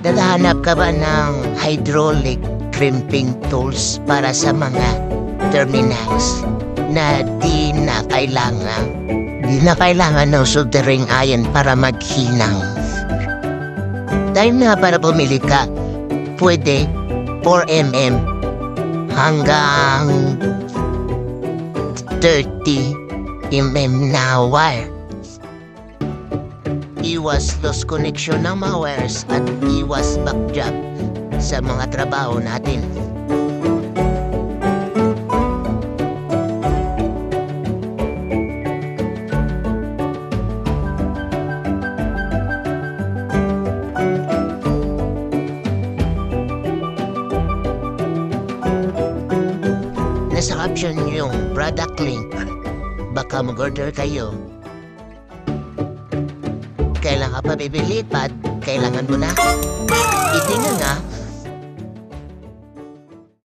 Naghahanap ka ba ng hydraulic crimping tools para sa mga terminals na di na kailangan ng soldering iron para maghinang? Dahil na para bumili ka, pwede 4mm hanggang 30mm na wire. Iwas lost connection ng mga wires at iwas backjab sa mga trabaho natin. Nasa caption yung product link. Baka mag-order kayo. Kailan ka pa bibili, Pat? Kailangan mo na.